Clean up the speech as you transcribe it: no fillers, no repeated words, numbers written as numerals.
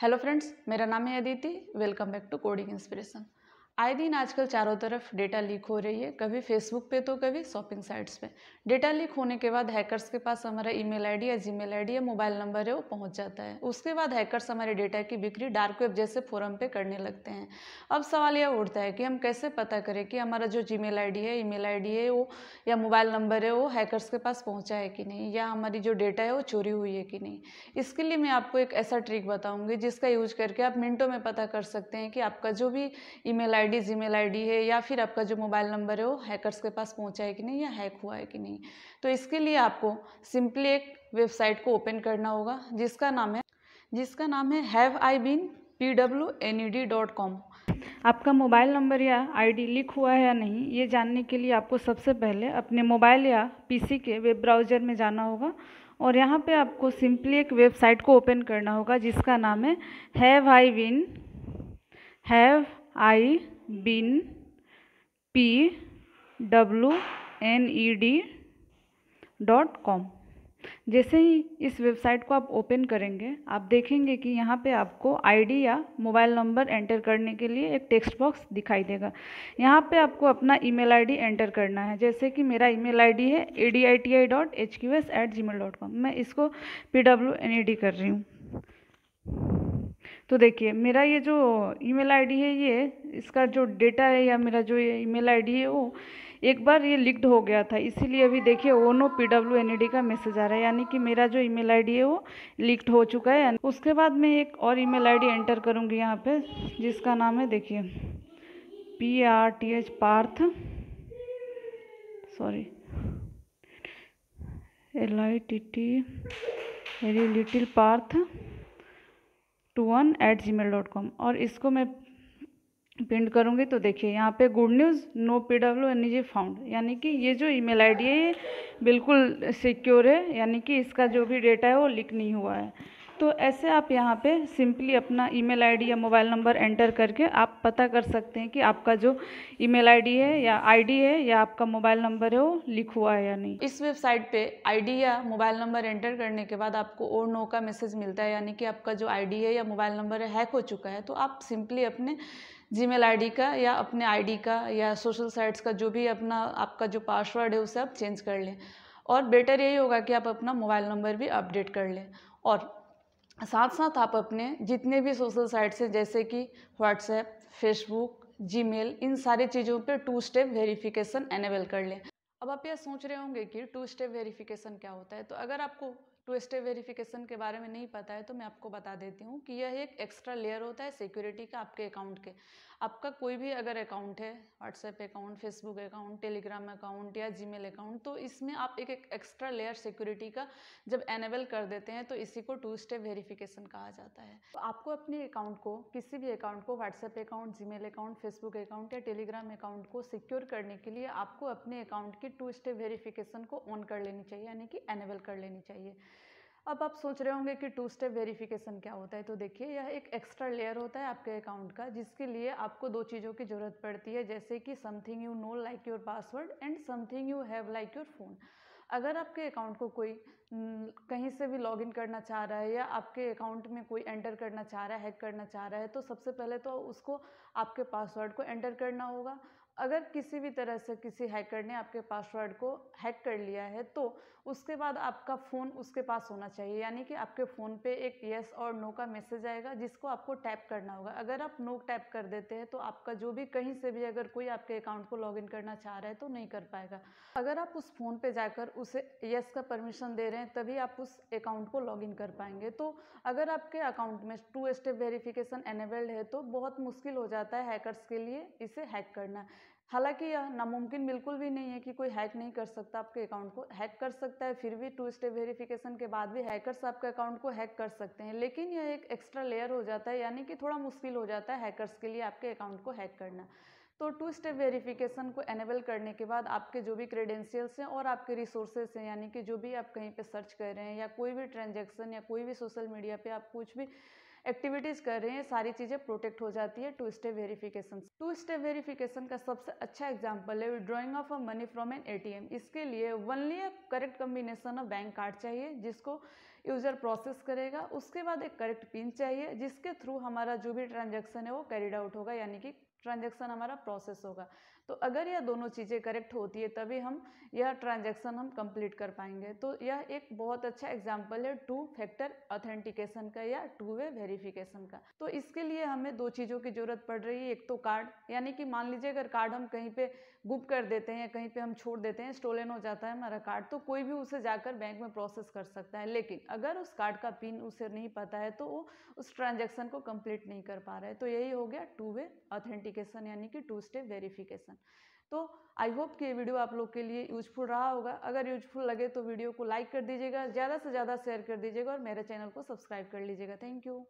Hello friends, मेरा नाम है Aditi. Welcome back to coding inspiration. आए दिन आजकल चारों तरफ डेटा लीक हो रही है, कभी फेसबुक पे तो कभी शॉपिंग साइट्स पे। डेटा लीक होने के बाद हैकर्स के पास हमारा ईमेल आईडी या जीमेल आईडी या मोबाइल नंबर है वो पहुंच जाता है। उसके बाद हैकर्स हमारे डेटा की बिक्री डार्क वेब जैसे फोरम पे करने लगते हैं। अब सवाल यह उठता है कि हम कैसे पता करें कि हमारा जो जीमेल आईडी है, ईमेल आईडी है वो या मोबाइल नंबर है वो हैकर्स के पास पहुँचा है कि नहीं, या हमारी जो डेटा है वो चोरी हुई है कि नहीं। इसके लिए मैं आपको एक ऐसा ट्रिक बताऊंगी जिसका यूज करके आप मिनटों में पता कर सकते हैं कि आपका जो भी ईमेल आईडी, जीमेल आईडी है या फिर आपका जो मोबाइल नंबर है वो हैकर्स के पास पहुंचा है कि नहीं या हैक हुआ है कि नहीं। तो इसके लिए आपको सिंपली एक वेबसाइट को ओपन करना होगा जिसका नाम है haveibeenpwned.com। आपका मोबाइल नंबर या आईडी लीक हुआ है या नहीं ये जानने के लिए आपको सबसे पहले अपने मोबाइल या पीसी के वेब ब्राउज़र में जाना होगा और यहाँ पे आपको सिंपली एक वेबसाइट को ओपन करना होगा जिसका नाम है haveibeenpwned.com। जैसे ही इस वेबसाइट को आप ओपन करेंगे आप देखेंगे कि यहाँ पे आपको आईडी या मोबाइल नंबर एंटर करने के लिए एक टेक्स्ट बॉक्स दिखाई देगा। यहाँ पे आपको अपना ईमेल आईडी एंटर करना है। जैसे कि मेरा ईमेल आईडी है aditi.hqs@gmail.com। मैं इसको pwned कर रही हूँ। तो देखिए मेरा ये जो ईमेल आईडी है ये इसका जो डेटा है या मेरा जो ये ईमेल आईडी है वो एक बार ये लीक्ड हो गया था, इसीलिए अभी देखिए ओनो pwned का मैसेज आ रहा है, यानी कि मेरा जो ईमेल आईडी है वो लीक्ड हो चुका है। उसके बाद मैं एक और ईमेल आईडी एंटर करूँगी यहाँ पे जिसका नाम है देखिए पार्थ लिटिल पार्थ 21@gmail.com और इसको मैं पिन करूँगी। तो देखिए यहाँ पे good news, no pwned found, यानी कि ये जो ईमेल आईडी है ये बिल्कुल सिक्योर है, यानी कि इसका जो भी डेटा है वो लीक नहीं हुआ है। तो ऐसे आप यहाँ पे सिंपली अपना ईमेल आईडी या मोबाइल नंबर एंटर करके आप पता कर सकते हैं कि आपका जो ईमेल आईडी है या आईडी है या आपका मोबाइल नंबर है वो लीक हुआ है या नहीं। इस वेबसाइट पे आईडी या मोबाइल नंबर एंटर करने के बाद आपको और नो का मैसेज मिलता है, यानी कि आपका जो आईडी है या मोबाइल नंबर है हैक हो चुका है। तो आप सिंपली अपने जीमेल आईडी का या अपने आईडी का या सोशल साइट्स का जो भी अपना आपका जो पासवर्ड है उसे आप चेंज कर लें, और बेटर यही होगा कि आप अपना मोबाइल नंबर भी अपडेट कर लें। और साथ साथ आप अपने जितने भी सोशल साइट्स हैं जैसे कि व्हाट्सएप, फेसबुक, जीमेल, इन सारी चीज़ों पे 2 स्टेप वेरिफिकेशन एनेबल कर लें। अब आप यह सोच रहे होंगे कि 2 स्टेप वेरिफिकेशन क्या होता है। तो अगर आपको 2 स्टेप वेरिफिकेशन के बारे में नहीं पता है तो मैं आपको बता देती हूँ कि यह एक एक्स्ट्रा लेयर होता है सिक्योरिटी का आपके अकाउंट के। आपका कोई भी अगर अकाउंट है, WhatsApp account, Facebook account, Telegram account या जीमेल अकाउंट, तो इसमें आप एक एक्स्ट्रा लेयर सिक्योरिटी का जब एनेबल कर देते हैं तो इसी को 2 स्टेप वेरिफिकेशन कहा जाता है। तो आपको अपने अकाउंट को, किसी भी अकाउंट को, WhatsApp account, Gmail account, Facebook account या टेलीग्राम अकाउंट को सिक्योर करने के लिए आपको अपने अकाउंट की 2 स्टेप वेरिफिकेशन को ऑन कर लेनी चाहिए, यानी कि एनेबल कर लेनी चाहिए। अब आप सोच रहे होंगे कि 2 स्टेप वेरिफिकेशन क्या होता है। तो देखिए यह एक एक्स्ट्रा लेयर होता है आपके अकाउंट का जिसके लिए आपको 2 चीज़ों की ज़रूरत पड़ती है, जैसे कि something you know like your password and something you have like your phone. अगर आपके अकाउंट को कोई कहीं से भी लॉगिन करना चाह रहा है या आपके अकाउंट में कोई एंटर करना चाह रहा है, हैक करना चाह रहा है, तो सबसे पहले तो उसको आपके पासवर्ड को एंटर करना होगा। अगर किसी भी तरह से किसी हैकर ने आपके पासवर्ड को हैक कर लिया है तो उसके बाद आपका फ़ोन उसके पास होना चाहिए, यानी कि आपके फ़ोन पे एक येस और नो का मैसेज आएगा जिसको आपको टैप करना होगा। अगर आप नो टैप कर देते हैं तो आपका जो भी कहीं से भी अगर कोई आपके अकाउंट को लॉगिन करना चाह रहा है तो नहीं कर पाएगा। अगर आप उस फ़ोन पे जाकर उसे येस का परमिशन दे रहे हैं तभी आप उस अकाउंट को लॉगिन कर पाएंगे। तो अगर आपके अकाउंट में 2 स्टेप वेरिफिकेशन एनेबल्ड है तो बहुत मुश्किल हो जाता है हैकर्स के लिए इसे हैक करना। हालांकि यह नामुमकिन बिल्कुल भी नहीं है कि कोई हैक नहीं कर सकता, आपके अकाउंट को हैक कर सकता है, फिर भी 2 स्टेप वेरिफिकेशन के बाद भी हैकर्स आपके अकाउंट को हैक कर सकते हैं। लेकिन यह एक एक्स्ट्रा लेयर हो जाता है, यानी कि थोड़ा मुश्किल हो जाता है हैकर्स के लिए आपके अकाउंट को हैक करना। तो 2 स्टेप वेरिफिकेशन को एनेबल करने के बाद आपके जो भी क्रेडेंशियल्स हैं और आपके रिसोर्सेज हैं, यानी कि जो भी आप कहीं पे सर्च कर रहे हैं या कोई भी ट्रांजैक्शन या कोई भी सोशल मीडिया पे आप कुछ भी एक्टिविटीज़ कर रहे हैं, सारी चीज़ें प्रोटेक्ट हो जाती है 2 स्टेप वेरिफिकेशन। 2 स्टेप वेरिफिकेशन का सबसे अच्छा एग्जांपल है withdrawing of a money from N ATM. इसके लिए only a correct combination of bank card चाहिए जिसको यूज़र प्रोसेस करेगा। उसके बाद एक करेक्ट पिन चाहिए जिसके थ्रू हमारा जो भी ट्रांजैक्शन है वो कैरिड आउट होगा, यानी कि ट्रांजैक्शन हमारा प्रोसेस होगा। तो अगर यह दोनों चीज़ें करेक्ट होती है तभी हम यह ट्रांजैक्शन हम कंप्लीट कर पाएंगे। तो यह एक बहुत अच्छा एग्जांपल है टू फैक्टर ऑथेंटिकेशन का या टू वे वेरिफिकेशन का। तो इसके लिए हमें दो चीज़ों की ज़रूरत पड़ रही है। एक तो कार्ड, यानी कि मान लीजिए अगर कार्ड हम कहीं पे गुम कर देते हैं या कहीं पे हम छोड़ देते हैं, स्टोलन हो जाता है हमारा कार्ड, तो कोई भी उसे जाकर बैंक में प्रोसेस कर सकता है। लेकिन अगर उस कार्ड का पिन उसे नहीं पता है तो वो उस ट्रांजैक्शन को कंप्लीट नहीं कर पा रहा है। तो यही हो गया टू वे ऑथेंटिकेशन, यानी कि टू स्टेप वेरिफिकेशन। तो आई होप कि ये वीडियो आप लोग के लिए यूजफुल रहा होगा। अगर यूजफुल लगे तो वीडियो को लाइक कर दीजिएगा, ज़्यादा से ज़्यादा शेयर कर दीजिएगा और मेरे चैनल को सब्सक्राइब कर लीजिएगा। Thank you.